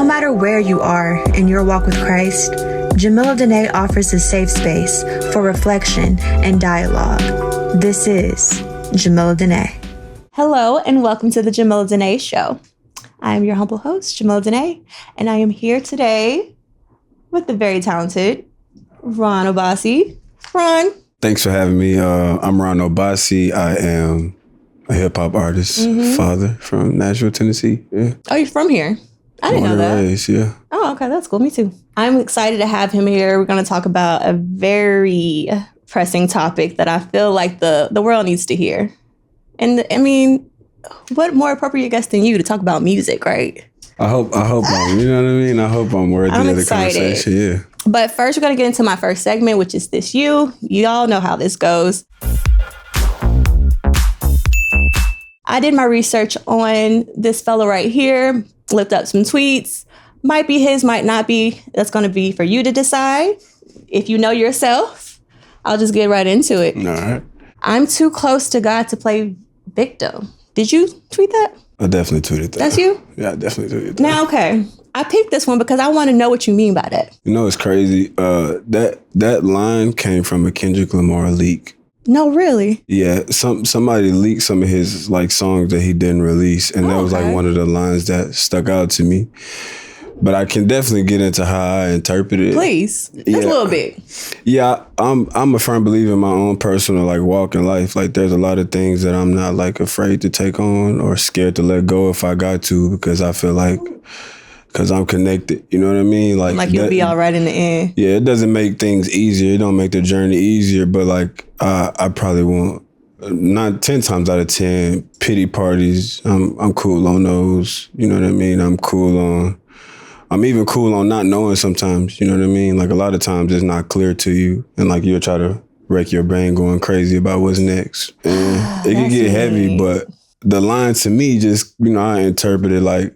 matter where you are in your walk with Christ, Jomilla Denae offers a safe space for reflection and dialogue. This is Jomilla Denae. Hello, and welcome to the Jomilla Denae Show. I am your humble host, Jomilla Denae, and I am here today with the very talented Ron Obasi. Ron. Thanks for having me. I'm Ron Obasi. I am a hip-hop artist, father from Nashville, Tennessee. Yeah. Oh, you're from here? I didn't know that. Raised, yeah. Oh, okay. That's cool. Me too. I'm excited to have him here. We're going to talk about a very pressing topic that I feel like the world needs to hear. And I mean, what more appropriate guest than you to talk about music, right? I hope I'm, you know what I mean? I hope I'm worthy of the conversation, yeah. But first, we're going to get into my first segment, which is This You. You all know how this goes. I did my research on this fella right here, looked up some tweets. Might be his, might not be. That's going to be for you to decide. If you know yourself, I'll just get right into it. All right. I'm too close to God to play victim. Did you tweet that? I definitely tweeted that. That's you? Yeah, I definitely tweeted that. Now, okay. I picked this one because I want to know what you mean by that. You know, it's crazy. That line came from a Kendrick Lamar leak. No, really? Yeah, somebody leaked some of his like songs that he didn't release, and that was like one of the lines that stuck out to me. But I can definitely get into how I interpret it. Please, just a little bit. Yeah, I'm a firm believer in my own personal like walk in life. Like, there's a lot of things that I'm not like afraid to take on or scared to let go if I got to, because I feel like. Because I'm connected, you know what I mean? Like you'll be all right in the end. Yeah, it doesn't make things easier. It don't make the journey easier. But like, I probably won't. Not 10 times out of 10 pity parties. I'm cool on those. You know what I mean? I'm even cool on not knowing sometimes. You know what I mean? Like, a lot of times it's not clear to you, and like you'll try to wreck your brain going crazy about what's next. And it can get heavy, but the line to me just, you know, I interpret it like,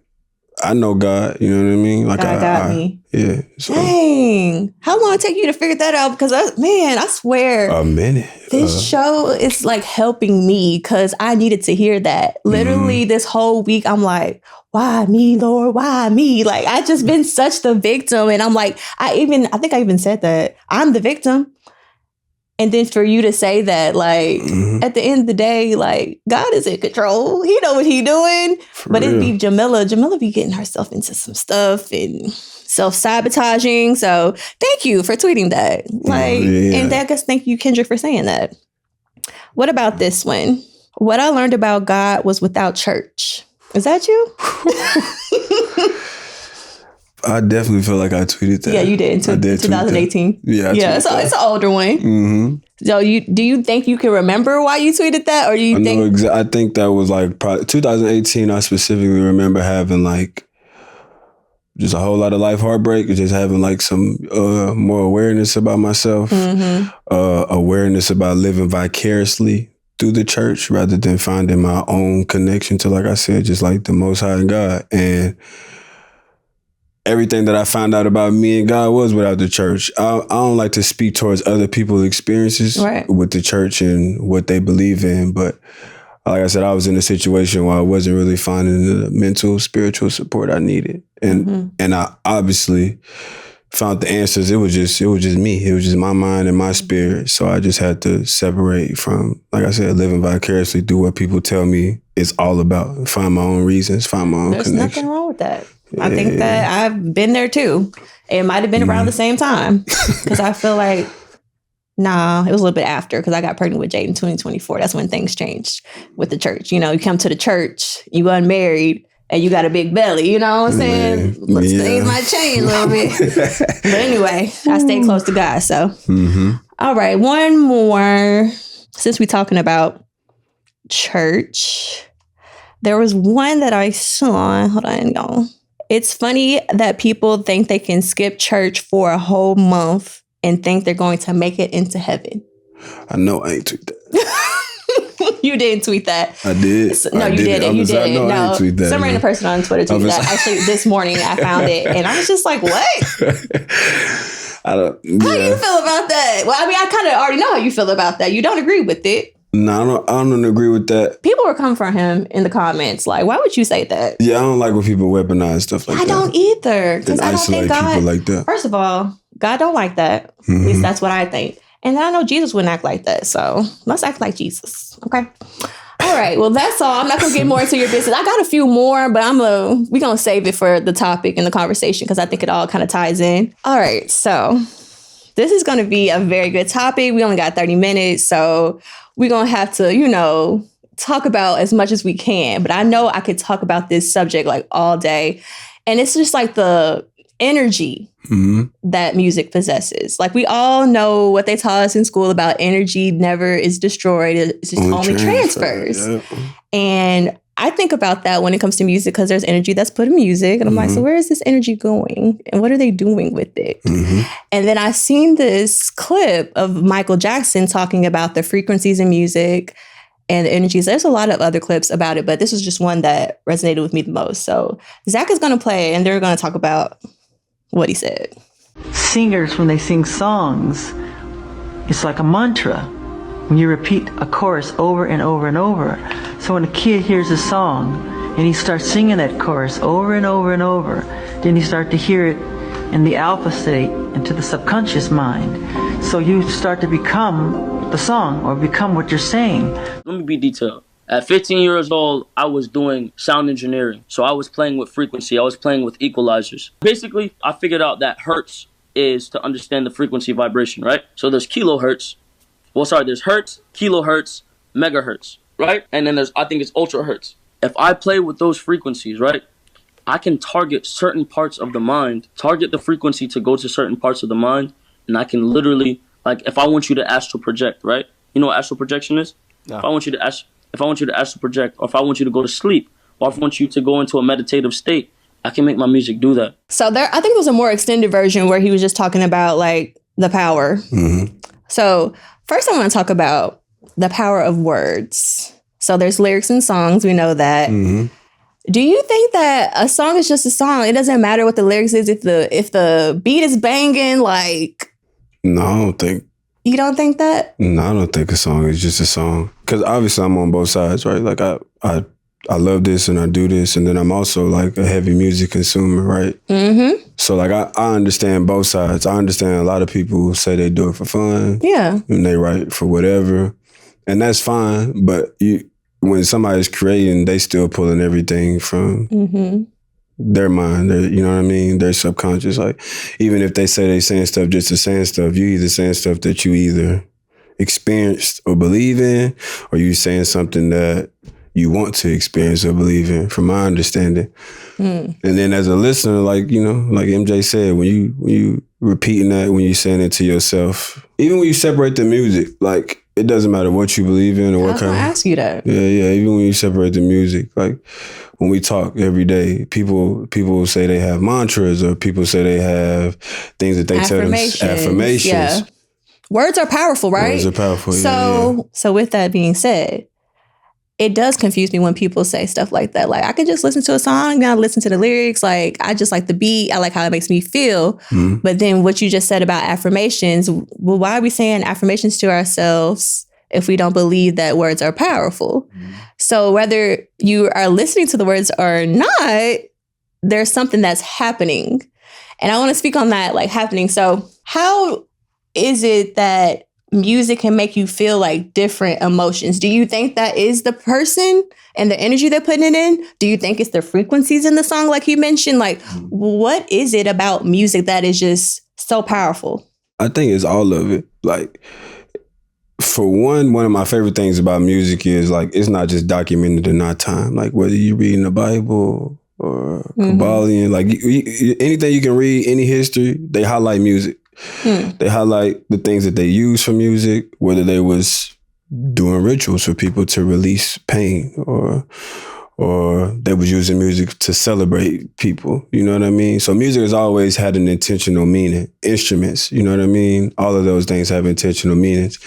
I know God, you know what I mean? Like, God got me. Yeah. So. Dang. How long did it take you to figure that out? Because, I swear. A minute. This show is like helping me because I needed to hear that. Literally this whole week, I'm like, why me, Lord? Why me? Like, I just been such the victim. And I'm like, I think I even said that. I'm the victim. And then for you to say that, like, at the end of the day, like, God is in control. He know what he doing. But it'd be Jomilla. Jomilla be getting herself into some stuff and self-sabotaging. So thank you for tweeting that. Like, and I guess thank you, Kendrick, for saying that. What about this one? What I learned about God was without church. Is that you? I definitely feel like I tweeted that. Yeah, you did. 2018. Yeah, it's an older one. Mm-hmm. So do you think you can remember why you tweeted that, or do you think? I think that was like probably 2018. I specifically remember having like just a whole lot of life heartbreak, and just having like some more awareness about myself, awareness about living vicariously through the church rather than finding my own connection to, like I said, just like the Most High and God. And everything that I found out about me and God was without the church. I don't like to speak towards other people's experiences with the church and what they believe in. But like I said, I was in a situation where I wasn't really finding the mental, spiritual support I needed. And I obviously found the answers. It was just me. It was just my mind and my spirit. So I just had to separate from, like I said, living vicariously through what people tell me it's all about. Find my own reasons, find my own connection. There's nothing wrong with that. I think that I've been there too. It might have been around the same time, because I feel like, it was a little bit after, because I got pregnant with Jade in 2024. That's when things changed with the church. You know, you come to the church, you unmarried, and you got a big belly. You know what I'm saying? Things might change a little bit. But anyway, I stay close to God. So, All right, one more. Since we're talking about church, there was one that I saw. Hold on, y'all. It's funny that people think they can skip church for a whole month and think they're going to make it into heaven. I know I ain't tweet that. You didn't tweet that. I did. No, you didn't. You didn't. No, I didn't tweet that. Some random person on Twitter tweeted that. Actually, this morning I found it, and I was just like, what? How do you feel about that? Well, I mean, I kind of already know how you feel about that. You don't agree with it. No, I don't agree with that. People were coming for him in the comments. Like, why would you say that? Yeah, I don't like when people weaponize stuff like that. I don't either. Because I don't think God, people like that. First of all, God don't like that. At least that's what I think. And I know Jesus wouldn't act like that. So let's act like Jesus. Okay. All right. Well, that's all. I'm not going to get more into your business. I got a few more, but we're going to save it for the topic and the conversation because I think it all kind of ties in. All right. So this is going to be a very good topic. We only got 30 minutes. So we're going to have to, talk about as much as we can. But I know I could talk about this subject like all day. And it's just like the energy that music possesses. Like we all know what they taught us in school about energy never is destroyed. It's just only transfers. Yeah. And I think about that when it comes to music because there's energy that's put in music. And I'm like, so where is this energy going? And what are they doing with it? And then I seen this clip of Michael Jackson talking about the frequencies in music and the energies. There's a lot of other clips about it, but this was just one that resonated with me the most. So Zach is going to play and they're going to talk about what he said. Singers, when they sing songs, it's like a mantra. When you repeat a chorus over and over and over. So when a kid hears a song and he starts singing that chorus over and over and over, then you start to hear it in the alpha state into the subconscious mind. So you start to become the song or become what you're saying. Let me be detailed. At 15 years old, I was doing sound engineering. So I was playing with frequency. I was playing with equalizers. Basically, I figured out that hertz is to understand the frequency vibration, right? So there's kilohertz. There's hertz, kilohertz, megahertz, right? And then I think it's ultra hertz. If I play with those frequencies, right, I can target certain parts of the mind, target the frequency to go to certain parts of the mind, and I can literally, like, if I want you to astral project, right? You know what astral projection is? No. If I want you to astral project, or if I want you to go to sleep, or if I want you to go into a meditative state, I can make my music do that. So I think there was a more extended version where he was just talking about like the power. So first I want to talk about the power of words. So there's lyrics in songs. We know that. Do you think that a song is just a song? It doesn't matter what the lyrics is. If the beat is banging, like. No, I don't think. You don't think that? No, I don't think a song is just a song. Because obviously I'm on both sides, right? Like I love this and I do this. And then I'm also like a heavy music consumer, right? So like I understand both sides. I understand a lot of people say they do it for fun. Yeah. And they write for whatever. And that's fine. But when somebody's creating, they still pulling everything from their mind. You know what I mean? Their subconscious. Like even if they say they saying stuff just to saying stuff, you either saying stuff that you either experienced or believe in, or you saying something that you want to experience or believe in, from my understanding. And then as a listener, like, like MJ said, when you repeating that, when you saying it to yourself, even when you separate the music, like it doesn't matter what you believe in or what kind of. I ask you that. Yeah. Even when you separate the music, like when we talk every day, people say they have mantras or people say they have things that they tell them, affirmations. Yeah. Words are powerful, right? Words are powerful. So with that being said, it does confuse me when people say stuff like that. Like, I can just listen to a song, now listen to the lyrics. Like, I just like the beat. I like how it makes me feel. But then what you just said about affirmations, well, why are we saying affirmations to ourselves if we don't believe that words are powerful? So whether you are listening to the words or not, there's something that's happening. And I want to speak on that, like happening. So how is it that music can make you feel like different emotions? Do you think that is the person and the energy they're putting it in? Do you think it's the frequencies in the song, like you mentioned? Like, what is it about music that is just so powerful? I think it's all of it. Like, for one of my favorite things about music is like, it's not just documented in our time. Like whether you're reading the Bible or Kabbalion, like anything you can read, any history, they highlight music. They highlight the things that they use for music, whether they was doing rituals for people to release pain or they was using music to celebrate people. You know what I mean? So music has always had an intentional meaning. Instruments, you know what I mean? All of those things have intentional meanings.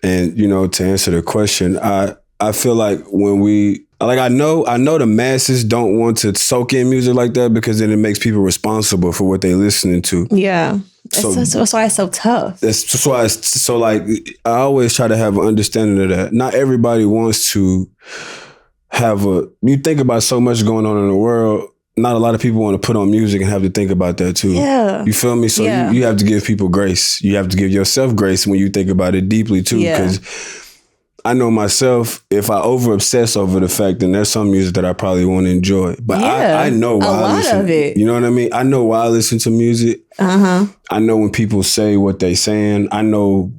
And, to answer the question, I feel like when I know the masses don't want to soak in music like that because then it makes people responsible for what they're listening to. Yeah. That's why it's so tough. That's why it's so like, I always try to have an understanding of that. Not everybody wants to you think about so much going on in the world. Not a lot of people want to put on music and have to think about that too. Yeah. You feel me? So you have to give people grace. You have to give yourself grace when you think about it deeply too. Because I know myself, if I over obsess over the fact, then there's some music that I probably won't enjoy. But I know why I listen. A lot of it. You know what I mean? I know why I listen to music. I know when people say what they saying. I know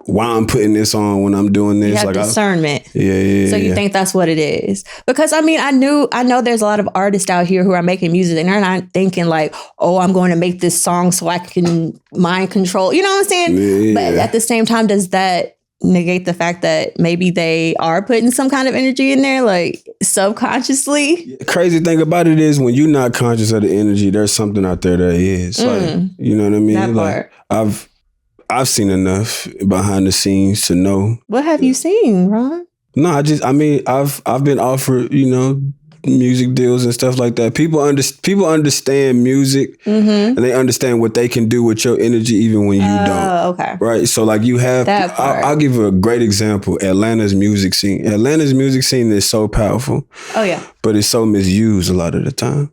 why I'm putting this on when I'm doing this. You have discernment. So you yeah. think that's what it is. Because I mean, I know there's a lot of artists out here who are making music and they're not thinking like, oh, I'm going to make this song so I can mind control. You know what I'm saying? But at the same time, does that negate the fact that maybe they are putting some kind of energy in there, like subconsciously? Crazy thing about it is when you're not conscious of the energy, there's something out there that is. Like, you know what I mean? That part. Like I've seen enough behind the scenes to know. What have you seen, Ron? No, I've been offered, music deals and stuff like that. People understand music and they understand what they can do with your energy even when you don't. Okay. Right? So like you have, that part. I'll give you a great example. Atlanta's music scene. Atlanta's music scene is so powerful. Oh yeah. But it's so misused a lot of the time.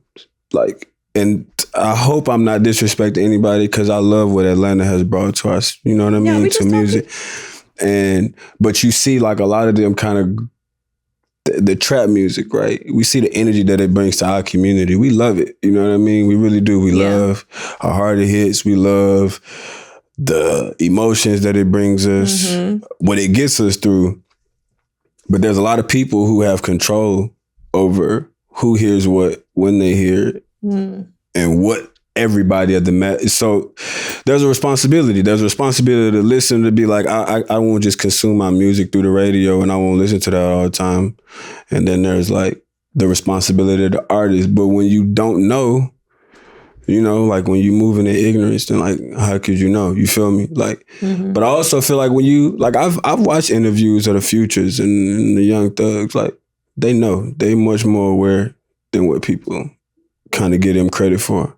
Like, and I hope I'm not disrespecting anybody because I love what Atlanta has brought to us, you know what I mean, to music. But you see like a lot of them kind of, the trap music, right? We see the energy that it brings to our community. We love it, you know what I mean? We really do. We love our harder hits. We love the emotions that it brings us, what it gets us through. But there's a lot of people who have control over who hears what, when they hear it. And what everybody at the so there's a responsibility. There's a responsibility to listen, to be like, I won't just consume my music through the radio and I won't listen to that all the time. And then there's like the responsibility of the artist. But when you don't know, like when you move in ignorance, then like, how could you know? You feel me? Like, but I also feel like when you, like I've watched interviews of the Futures and the Young Thugs, like they know, they much more aware than what people kind of give them credit for.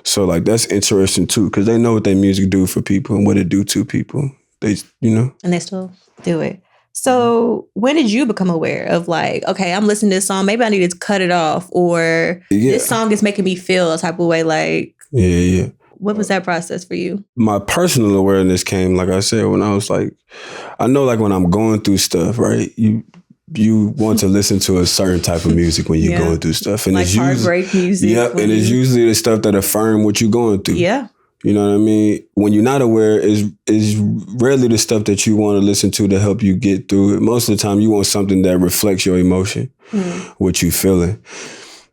So like that's interesting too, because they know what their music do for people and what it do to people. They, and they still do it. So when did you become aware of like, okay, I'm listening to this song, maybe I need to cut it off, or this song is making me feel a type of way? Like, what was that process for you? My personal awareness came, like I said, when I was like, I know like when I'm going through stuff, right? You want to listen to a certain type of music when you're going through stuff. And like it's usually heartbreak music. Yep, and it's usually the stuff that affirm what you're going through. Yeah. You know what I mean? When you're not aware, is rarely the stuff that you want to listen to help you get through it. Most of the time, you want something that reflects your emotion, what you feeling.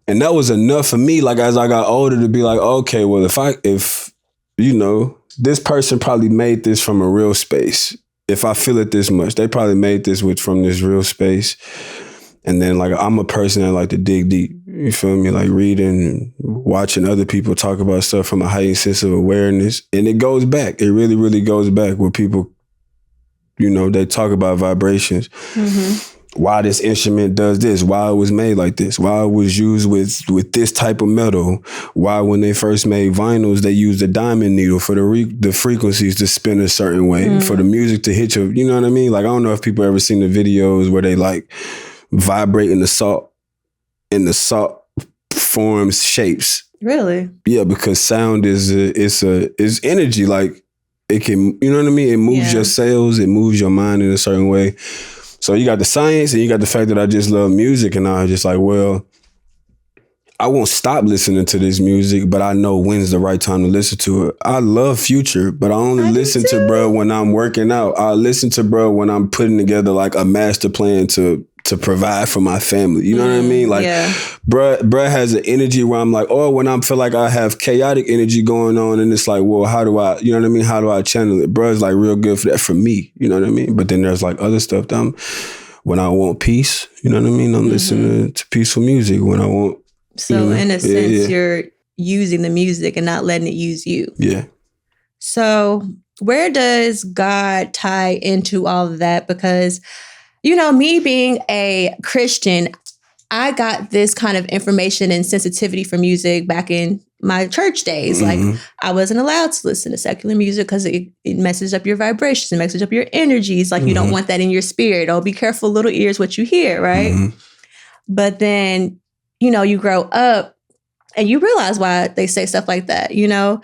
And that was enough for me, like as I got older, to be like, okay, well, if this person probably made this from a real space. If I feel it this much, they probably made this from this real space. And then like, I'm a person that like to dig deep, you feel me? Like reading and watching other people talk about stuff from a heightened sense of awareness. And it goes back. It really, really goes back where people, they talk about vibrations. Why this instrument does this, why it was made like this, why it was used with this type of metal, why when they first made vinyls, they used a diamond needle for the frequencies to spin a certain way, for the music to hit you, you know what I mean? Like, I don't know if people ever seen the videos where they like vibrate in the salt forms shapes. Really? Yeah, because sound is energy. Like it can, you know what I mean? It moves your cells, it moves your mind in a certain way. So you got the science and you got the fact that I just love music, and I was just like, well, I won't stop listening to this music, but I know when's the right time to listen to it. I love Future, but I only listen to bruh when I'm working out. I listen to bruh when I'm putting together like a master plan to provide for my family. You know what I mean? Like, bruh has an energy where I'm like, when I feel like I have chaotic energy going on, and it's like, well, how do I, you know what I mean? How do I channel it? Bruh's like real good for that for me. You know what I mean? But then there's like other stuff that when I want peace, you know what I mean? I'm listening to peaceful music when I want. So in a sense, you're using the music and not letting it use you. Yeah. So where does God tie into all of that? Because me being a Christian, I got this kind of information and sensitivity for music back in my church days. Like I wasn't allowed to listen to secular music because it messes up your vibrations, it messes up your energies. Like you don't want that in your spirit. Oh, be careful, little ears, what you hear, right? But then, you know, you grow up and you realize why they say stuff like that, you know?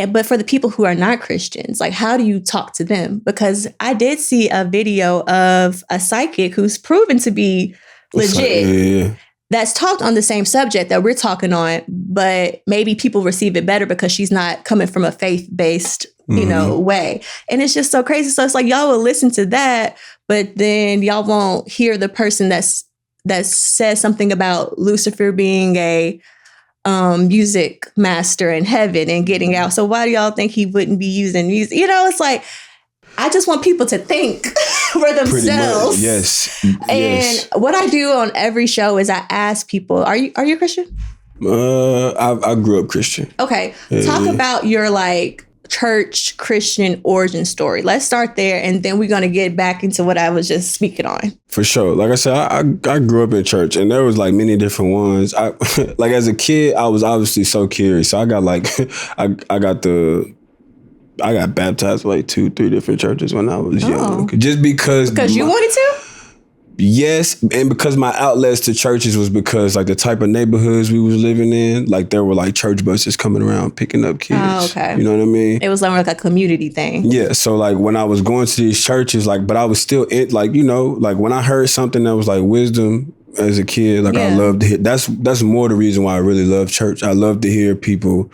But for the people who are not Christians, like how do you talk to them? Because I did see a video of a psychic who's proven to be legit. That's talked on the same subject that we're talking on, but maybe people receive it better because she's not coming from a faith-based, you know, way. And it's just so crazy. So it's like y'all will listen to that, but then y'all won't hear the person that says something about Lucifer being a music master in heaven and getting out. So why do y'all think he wouldn't be using music? You know, it's like, I just want people to think for themselves. Yes. And what I do on every show is I ask people, are you a Christian? I grew up Christian. Okay. Talk about your like church Christian origin story. Let's start there, and then we're going to get back into what I was just speaking on. For sure. Like I said, I grew up in church, and there was like many different ones. Like as a kid, I was obviously so curious. So I got like, I got baptized like 2-3 different churches when I was young. Just because you wanted to? Yes, and because my outlets to churches was because like the type of neighborhoods we was living in, like there were like church buses coming around picking up kids. Oh, okay. You know what I mean? It was like a community thing. Yeah, so like when I was going to these churches, like, but I was still like, you know, like when I heard something that was like wisdom as a kid, like I loved to hear. That's more the reason why I really love church. I love to hear people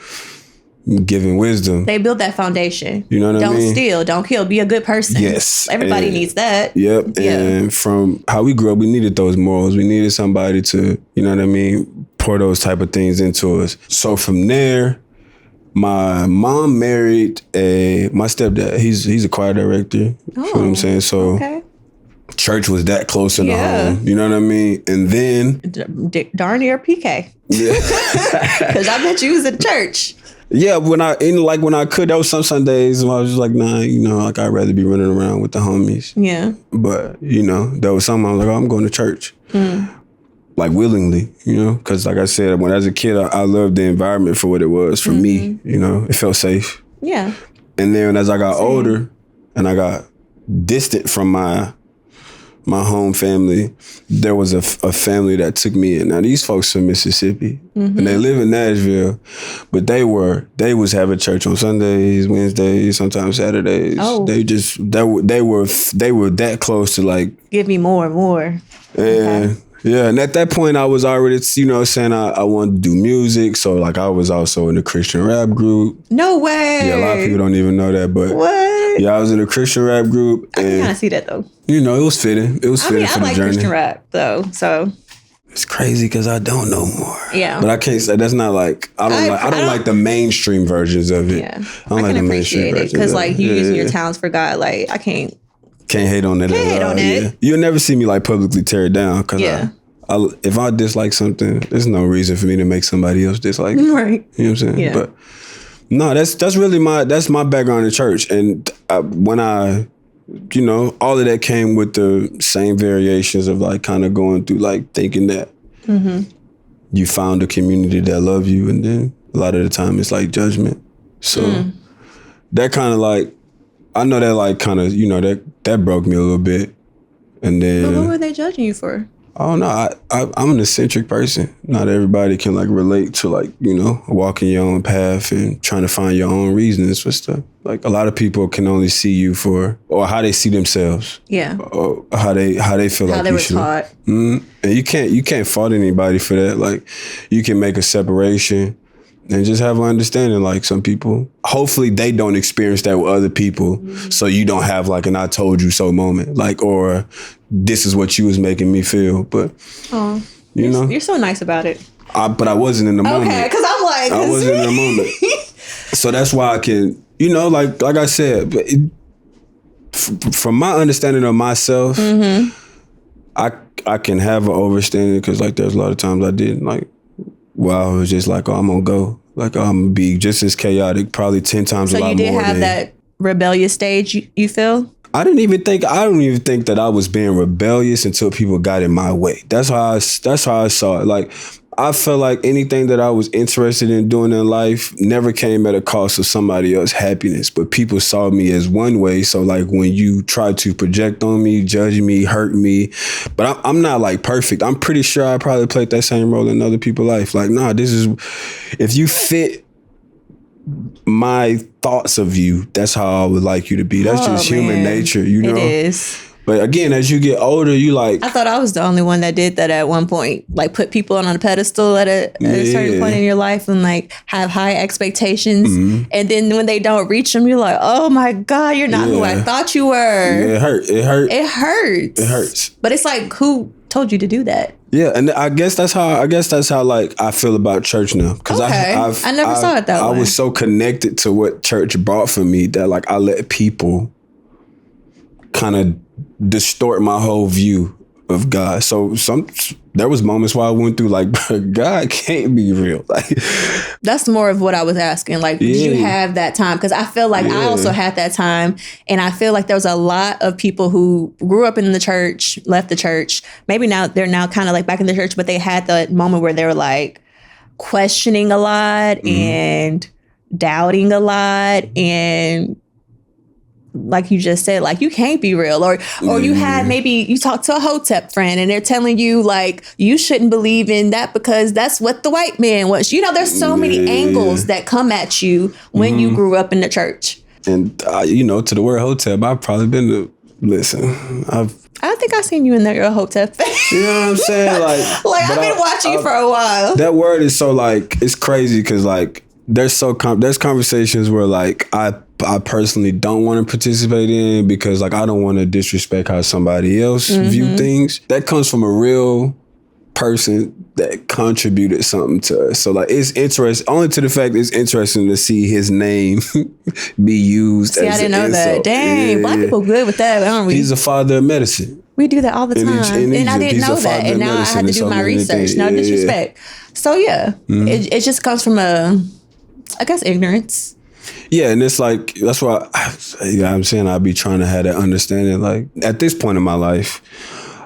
giving wisdom. They build that foundation. You know what I mean? Don't steal, don't kill, be a good person. Yes. Everybody needs that. Yep. Yeah. And from how we grew up, we needed those morals. We needed somebody to, you know what I mean, pour those type of things into us. So from there, my mom married my stepdad. He's a choir director. You know what I'm saying? So church was that close in the home. You know what I mean? And then darn near PK. Yeah. Because I bet you was at church. Yeah, when I could, there was some Sundays when I was just like, nah, you know, like I'd rather be running around with the homies. Yeah. But, you know, there was some I was like, oh, I'm going to church. Like willingly, you know, because like I said, when I was a kid, I loved the environment for what it was for me. You know, it felt safe. Yeah. And then as I got older and I got distant from my home family, there was a family that took me in. Now these folks from Mississippi, and they live in Nashville, but they was having church on Sundays, Wednesdays, sometimes Saturdays. Oh. They were that close to like give me more and more. And yeah, and at that point I was already, you know, saying I wanted to do music. So like I was also in a Christian rap group. No way. Yeah, a lot of people don't even know that, but what? Yeah, I was in a Christian rap group. I can kind of see that though. You know, it was fitting. It was fitting for the journey. I like Christian rap though, so. It's crazy because I don't know more. Yeah. But I can't say that's not like I don't like the mainstream versions of it. Yeah. I don't like the mainstream versions. Because like you using your talents for God, like I can't hate on that. Can't hate on that. Yeah. You'll never see me like publicly tear it down because if I dislike something, there's no reason for me to make somebody else dislike it. Right. You know what I'm saying? Yeah. But no, that's really my background in church. And when I, you know, all of that came with the same variations of like kind of going through like thinking that you found a community that love you, and then a lot of the time it's like judgment. So that kind of like, I know that like kind of, you know, that broke me a little bit. And then, but what were they judging you for? I don't know. I'm an eccentric person. Not everybody can like relate to like, you know, walking your own path and trying to find your own reasons for stuff. Like a lot of people can only see you for, or how they see themselves. Yeah. Or how they feel like they were taught. And you can't fault anybody for that. Like you can make a separation and just have an understanding. Like some people, hopefully they don't experience that with other people. So you don't have like an I told you so moment. Like, or this is what you was making me feel. But, you know. You're so nice about it. But I wasn't in the moment. Okay, because I'm like. I wasn't in the moment. So that's why I can, you know, like I said, from my understanding of myself, I can have an overstanding because like there's a lot of times I didn't like, well, I was just like, oh, I'm going to go. Like, I'm going to be just as chaotic, probably 10 times a lot more. So you did have that rebellious stage, you feel? I don't even think that I was being rebellious until people got in my way. That's how I saw it. Like, I felt like anything that I was interested in doing in life never came at a cost of somebody else's happiness, but people saw me as one way. So like when you try to project on me, judge me, hurt me, but I'm not like perfect. I'm pretty sure I probably played that same role in other people's life. Like, nah, if you fit my thoughts of you, that's how I would like you to be. That's just human nature, you know? It is. But again, as you get older, you like... I thought I was the only one that did that at one point. Like put people on a pedestal at a certain point in your life and like have high expectations. Mm-hmm. And then when they don't reach them, you're like, oh my God, you're not who I thought you were. Yeah, it hurts. But it's like, who told you to do that? Yeah, and I guess that's how like I feel about church now. Because I never saw it that way. I was so connected to what church brought for me that like I let people kind of distort my whole view of God. So there was moments where I went through like, God can't be real. Like, that's more of what I was asking. Like, did you have that time? Because I feel like I also had that time, and I feel like there was a lot of people who grew up in the church, left the church. Maybe now they're kind of like back in the church, but they had that moment where they were like questioning a lot and doubting a lot, and like you just said, like, you can't be real. Or you had, maybe you talked to a Hotep friend and they're telling you like, you shouldn't believe in that because that's what the white man wants. You know, there's so many angles that come at you when you grew up in the church. And, you know, to the word Hotep, I've probably been to, I think I've seen you in there, a Hotep fan. You know what I'm saying? Like I've been watching you for a while. That word is so like, it's crazy because like, there's conversations where like I personally don't want to participate in because like I don't want to disrespect how somebody else view things. That comes from a real person that contributed something to us. So like it's interesting, only to the fact it's interesting to see his name be used. See, I didn't know that. Dang, Black people good with that, aren't we? He's a father of medicine. We do that all the time. And I didn't know that. And now I had to do my research. No disrespect. So yeah, it just comes from I guess ignorance. Yeah, and it's like, that's why I'm saying I'll be trying to have that understanding. Like, at this point in my life,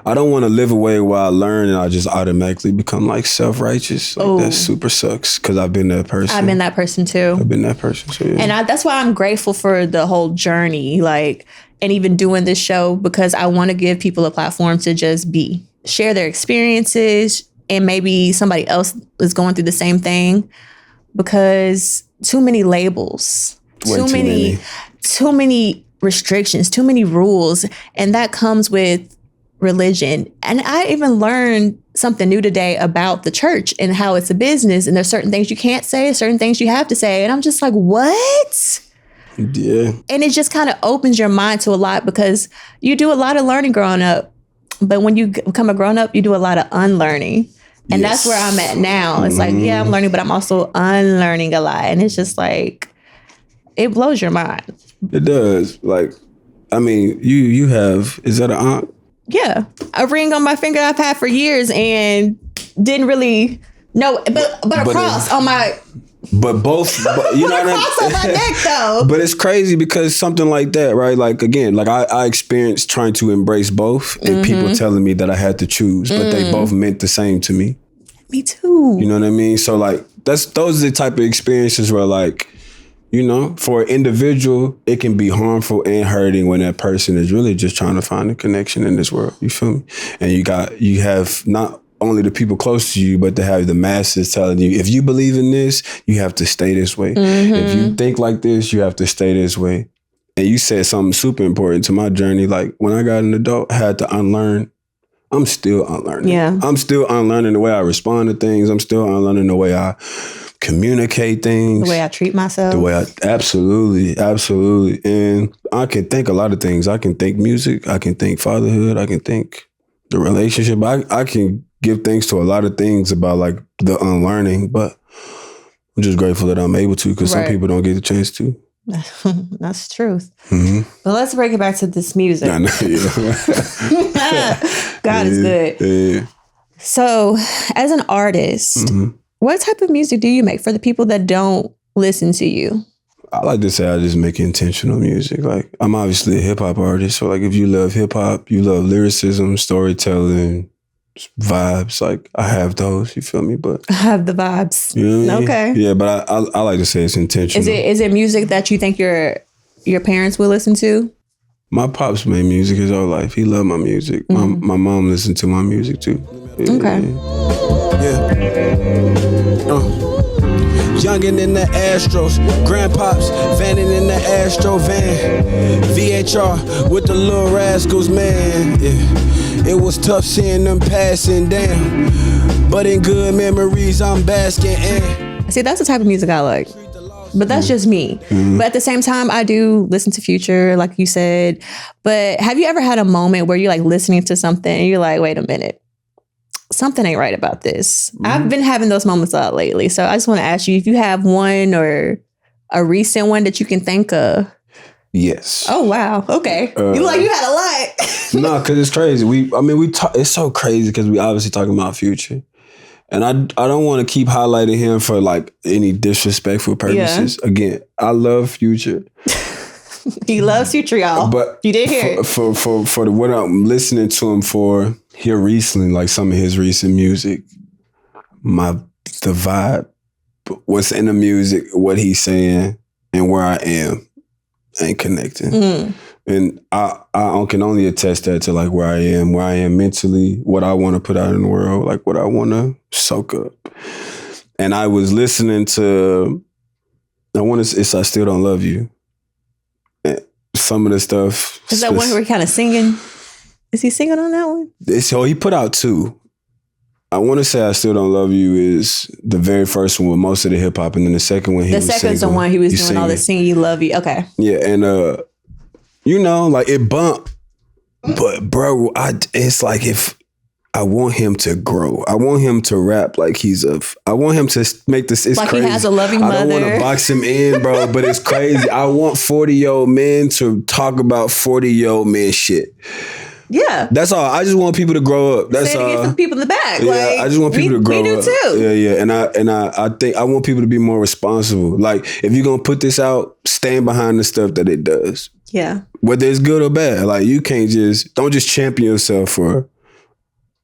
I don't want to live a way where I learn and I just automatically become like self-righteous. Like, that super sucks because I've been that person. I've been that person too. So yeah. And that's why I'm grateful for the whole journey, like, and even doing this show, because I want to give people a platform to just share their experiences, and maybe somebody else is going through the same thing. Because too many labels, too many restrictions, too many rules. And that comes with religion. And I even learned something new today about the church and how it's a business. And there's certain things you can't say, certain things you have to say. And I'm just like, what? Yeah. And it just kind of opens your mind to a lot, because you do a lot of learning growing up. But when you become a grown up, you do a lot of unlearning. And that's where I'm at now. It's like, yeah, I'm learning, but I'm also unlearning a lot. And it's just like, it blows your mind. It does. Like, I mean, you have, is that an aunt? Yeah. A ring on my finger I've had for years and didn't really know, but a cross on my... But both, you know what I mean? On my neck, though. But it's crazy because something like that, right? Like, again, like I experienced trying to embrace both and people telling me that I had to choose, but they both meant the same to me. Me too. You know what I mean? So like, those are the type of experiences where like, you know, for an individual, it can be harmful and hurting when that person is really just trying to find a connection in this world. You feel me? And you have not only the people close to you, but to have the masses telling you, if you believe in this, you have to stay this way. If you think like this, you have to stay this way. And you said something super important to my journey. Like, when I got an adult, I had to unlearn. I'm still unlearning. Yeah. I'm still unlearning the way I respond to things. I'm still unlearning the way I communicate things. The way I treat myself. Absolutely. And I can think a lot of things. I can think music. I can think fatherhood. I can think the relationship. I can give thanks to a lot of things about like the unlearning, but I'm just grateful that I'm able to, because some people don't get the chance to. That's the truth. But let's break it back to this music. I know, God is good. Yeah. So, as an artist, what type of music do you make for the people that don't listen to you? I like to say I just make intentional music. Like, I'm obviously a hip hop artist. So like, if you love hip hop, you love lyricism, storytelling, vibes, like I have those, you feel me? But I have the vibes. You know what I mean? Okay. Yeah, but I like to say it's intentional. Is it music that you think your parents will listen to? My pops made music his whole life. He loved my music. Mm-hmm. My mom listened to my music too. Yeah, okay. Youngin' in the Astros, grandpops vanning in the Astro van, VHR with the little rascals, man. Yeah. It was tough seeing them passing down, but in good memories I'm basking in. See, that's the type of music I like. But that's just me. Mm-hmm. But at the same time, I do listen to Future, like you said. But have you ever had a moment where you're like listening to something and you're like, wait a minute, something ain't right about this? Mm-hmm. I've been having those moments a lot lately. So I just want to ask you if you have one or a recent one that you can think of. Yes. Oh, wow. Okay. You had a lot. No, because it's crazy. We talk. It's so crazy because we obviously talking about Future. And I don't want to keep highlighting him for like any disrespectful purposes. Yeah. Again, I love Future. He loves Future, y'all. But you did hear it. For what I'm listening to him for here recently, like some of his recent music, the vibe, what's in the music, what he's saying, and where I am ain't connecting. Mm. And I can only attest that to like where I am mentally, what I want to put out in the world, like what I want to soak up. And I was listening to, it's I Still Don't Love You. And some of the stuff. Is that one where he kind of singing? Is he singing on that one? So he put out two. I want to say I Still Don't Love You is the very first one with most of the hip hop. And then the second one the second's the one he was doing all the singing, Love You. Okay. Yeah. And, like it bumped, but bro, it's like if I want him to grow, I want him to rap like I want him to make this. It's like crazy. He has a loving mother. I don't want to box him in, bro, but it's crazy. I want 40-year-old men to talk about 40-year-old men shit. Yeah, that's all. I just want people to grow up. That's all. For the people in the back. Yeah, like, I just want people to grow up. We do too. Yeah, and I think I want people to be more responsible. Like, if you're gonna put this out, stand behind the stuff that it does. Yeah. Whether it's good or bad. Like, you can't don't just champion yourself for.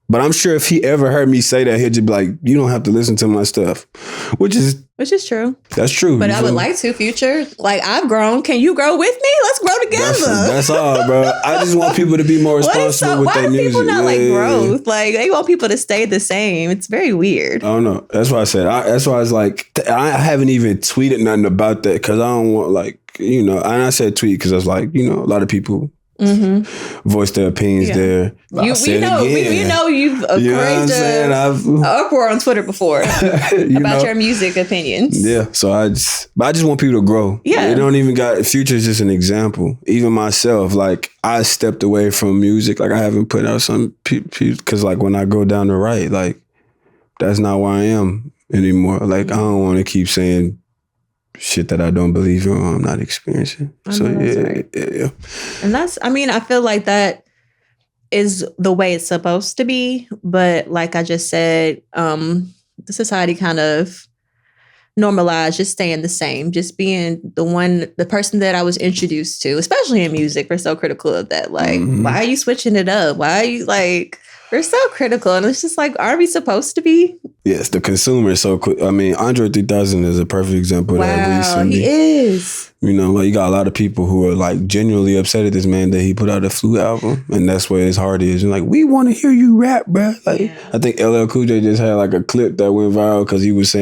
But I'm sure if he ever heard me say that, he'd just be like, you don't have to listen to my stuff. Which is true. That's true. But I would like to, Future. Like, I've grown. Can you grow with me? Let's grow together. That's all, bro. I just want people to be more responsible with their music. Why do people not like growth? Like, they want people to stay the same. It's very weird. I don't know. That's why I said. That's why I was like, I haven't even tweeted nothing about that because I don't want, like, and I said tweet because I was like, a lot of people voice their opinions there. We know you've created an uproar on Twitter before about your music opinions. Yeah, so I just want people to grow. Yeah, it don't even got Future is just an example. Even myself, like I stepped away from music. Like I haven't put out some because like when I go down the right, like that's not where I am anymore. Like I don't want to keep saying shit that I don't believe in or I'm not experiencing. So yeah. And I feel like that is the way it's supposed to be. But like I just said, the society kind of normalized just staying the same, just being the person that I was introduced to, especially in music. We're so critical of that. Like, why are you switching it up? Why are you like... We're so critical, and it's just like, are we supposed to be? Yes, the consumer is so quick. Andre 3000 is a perfect example of that recently. He is. Like you got a lot of people who are like genuinely upset at this man that he put out a Flute album, and that's where his heart is. And like, we want to hear you rap, bro. Like, I think LL Cool J just had like a clip that went viral because he was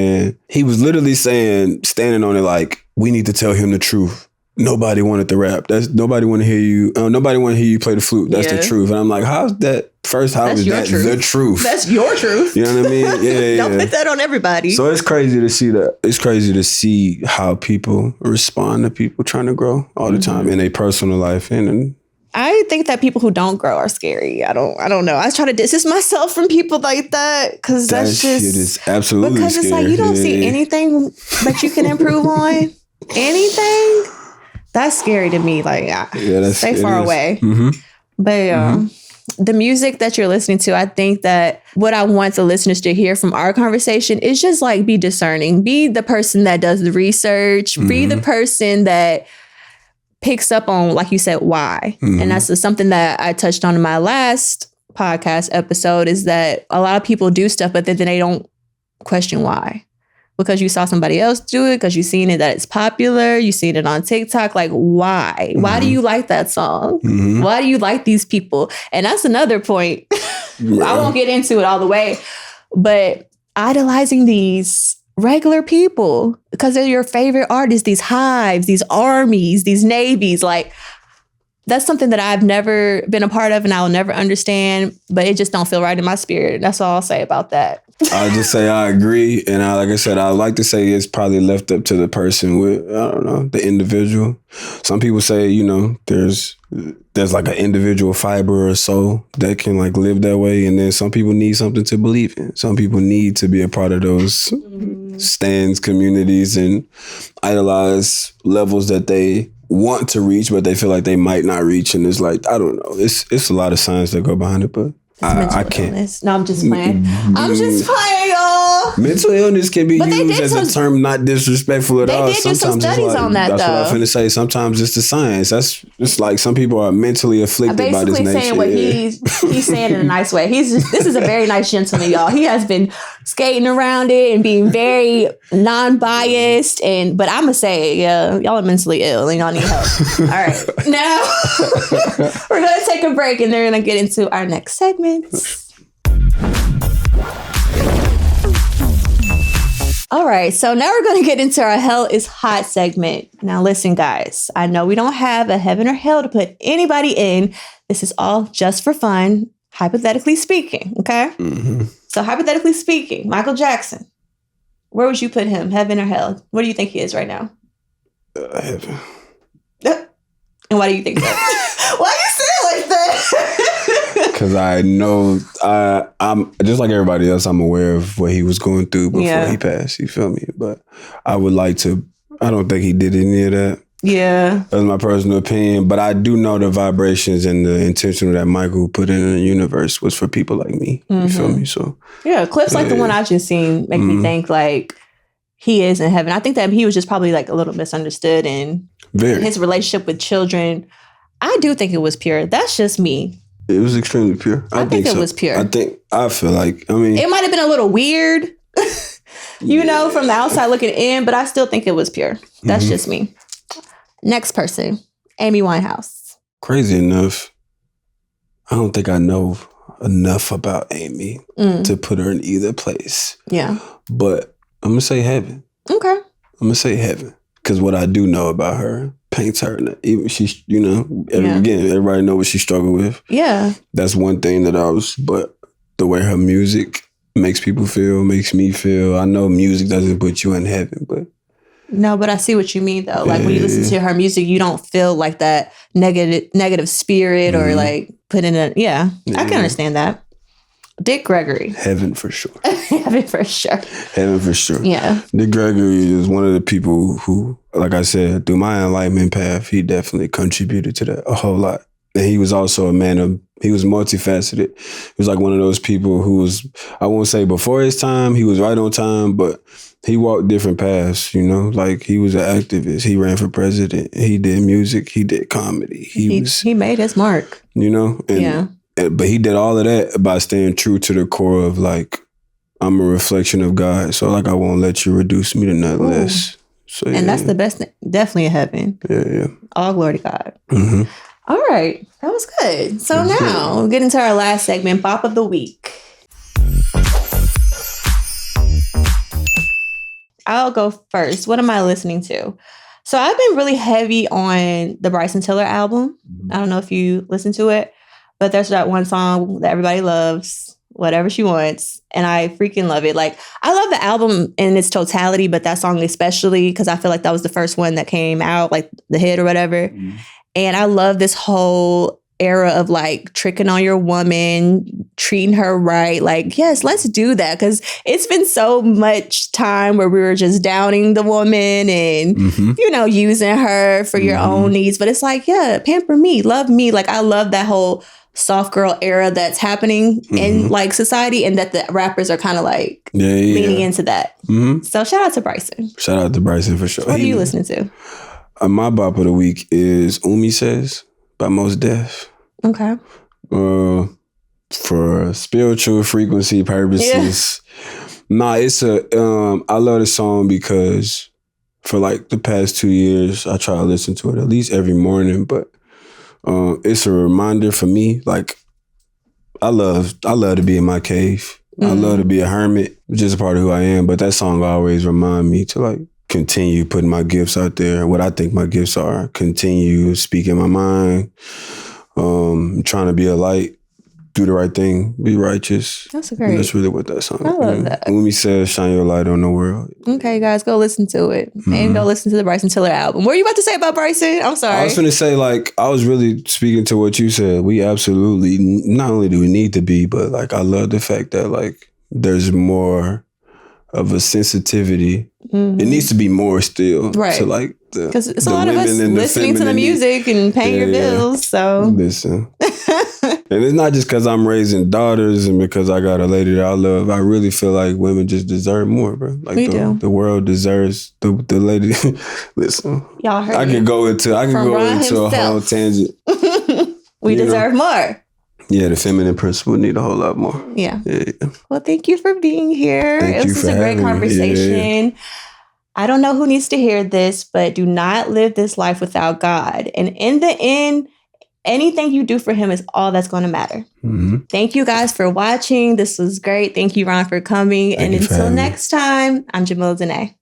literally saying, standing on it like, we need to tell him the truth. Nobody wanted to rap. Nobody want to hear you. Nobody want to hear you play the flute. That's the truth. And I'm like, how's that? First, how is that the truth? That's your truth. You know what I mean? Yeah. Don't put that on everybody. So it's crazy to see that. It's crazy to see how people respond to people trying to grow all the time in their personal life and I think that people who don't grow are scary. I don't know. I try to distance myself from people like that because that's just shit is absolutely because it's scary. like you don't see anything that you can improve on. Anything. That's scary to me. Like, stay far away. Mm-hmm. But the music that you're listening to, I think that what I want the listeners to hear from our conversation is just like, be discerning, be the person that does the research, be the person that picks up on, like you said, why. And that's something that I touched on in my last podcast episode, is that a lot of people do stuff, but then they don't question why. Because you saw somebody else do it, because you've seen it that it's popular, you've seen it on TikTok. Like, why? Why do you like that song? Why do you like these people? And that's another point. I won't get into it all the way, but idolizing these regular people because they're your favorite artists, these hives, these armies, these navies, like, that's something that I've never been a part of and I'll never understand, but it just don't feel right in my spirit. That's all I'll say about that. I'll just say I agree. And like I said, I like to say it's probably left up to the person with, I don't know, the individual. Some people say, you know, there's like an individual fiber or soul that can like live that way. And then some people need something to believe in. Some people need to be a part of those stands, communities, and idolize levels that they want to reach, but they feel like they might not reach. And it's like, I don't know. It's a lot of science that go behind it, but I can't. Illness. No, I'm just playing. I'm just playing, y'all. Mental illness can be used as a term not disrespectful at all. They did do some studies on that, that's though. That's what I'm finna say. Sometimes it's the science. That's just like some people are mentally afflicted by this nature. Basically saying what he's saying in a nice way. This is a very nice gentleman, y'all. He has been skating around it and being very non-biased. But I'm gonna say, yeah, y'all are mentally ill and y'all need help. All right, now we're gonna take a break and then we're gonna get into our next segment. All right, so now we're going to get into our Hell is Hot segment. Now listen, guys, I know we don't have a heaven or hell to put anybody in. This is all just for fun, hypothetically speaking, okay? So hypothetically speaking, Michael Jackson, where would you put him, heaven or hell? What do you think he is right now? Heaven. And why do you think that? Why you say it like that? Because I know I'm just like everybody else. I'm aware of what he was going through before he passed. You feel me? But I would like to. I don't think he did any of that. Yeah, that's my personal opinion. But I do know the vibrations and the intention that Michael put in the universe was for people like me. You feel me? So yeah, clips like the one I've just seen make me think like he is in heaven. I think that he was just probably like a little misunderstood in his relationship with children. I do think it was pure. That's just me. It was extremely pure. I think it was pure. I feel like, it might have been a little weird, you know, from the outside looking in, but I still think it was pure. That's just me. Next person, Amy Winehouse. Crazy enough, I don't think I know enough about Amy to put her in either place. Yeah. But I'm going to say heaven. Okay. I'm going to say heaven. Because what I do know about her paints her. Even she's, you know, again, everybody know what she struggled with. Yeah. That's one thing but the way her music makes people feel, makes me feel. I know music doesn't put you in heaven, but. No, but I see what you mean though. Like when you listen to her music, you don't feel like that negative spirit or like put in I can understand that. Dick Gregory. Heaven for sure. Heaven for sure. Heaven for sure. Yeah. Dick Gregory is one of the people who, like I said, through my enlightenment path, he definitely contributed to that a whole lot. And he was also he was multifaceted. He was like one of those people who was, I won't say before his time, he was right on time, but he walked different paths, you know? Like he was an activist. He ran for president. He did music. He did comedy. He made his mark. You know? But he did all of that by staying true to the core of like, I'm a reflection of God. So like, I won't let you reduce me to nothing less. So, and that's the best, definitely in heaven. Yeah. All glory to God. All right. That was good. So now we'll get into our last segment, Bop of the Week. I'll go first. What am I listening to? So I've been really heavy on the Bryson Tiller album. I don't know if you listen to it. But there's that one song that everybody loves, Whatever She Wants. And I freaking love it. Like, I love the album in its totality, but that song especially, because I feel like that was the first one that came out, like the hit or whatever. And I love this whole era of like tricking on your woman, treating her right. Like, yes, let's do that. Cause it's been so much time where we were just downing the woman and, you know, using her for your own needs. But it's like, yeah, pamper me, love me. Like, I love that whole soft girl era that's happening in like society, and that the rappers are kind of like leaning into that. So shout out to Bryson. Shout out to Bryson for sure. What are you listening to? My bop of the week is Umi Says by Mos Def. Okay. For spiritual frequency purposes. Nah, it's I love the song because for like the past 2 years, I try to listen to it at least every morning, but it's a reminder for me. Like, I love to be in my cave. I love to be a hermit, which is a part of who I am. But that song always remind me to like continue putting my gifts out there, what I think my gifts are, continue speaking my mind, trying to be a light, do the right thing, be righteous. That's great. And that's really what that song is. I love that. Umi Says, shine your light on the world. Okay, guys, go listen to it. And go listen to the Bryson Tiller album. What were you about to say about Bryson? I'm sorry. I was going to say, like, I was really speaking to what you said. We absolutely, not only do we need to be, but like, I love the fact that like, there's more of a sensitivity. It needs to be more still. Right. To like, because it's a lot of us listening to the music and paying your bills. So listen. And it's not just because I'm raising daughters and because I got a lady that I love. I really feel like women just deserve more, bro. Like the world deserves the lady. Listen, y'all heard I could go into a whole tangent. We deserve more. Yeah, the feminine principle need a whole lot more. Yeah. Well, thank you for being here. It was such a great conversation. Yeah. I don't know who needs to hear this, but do not live this life without God. And in the end, anything you do for him is all that's going to matter. Thank you guys for watching. This was great. Thank you, Ron, for coming. And until next time, I'm Jomilla Denae.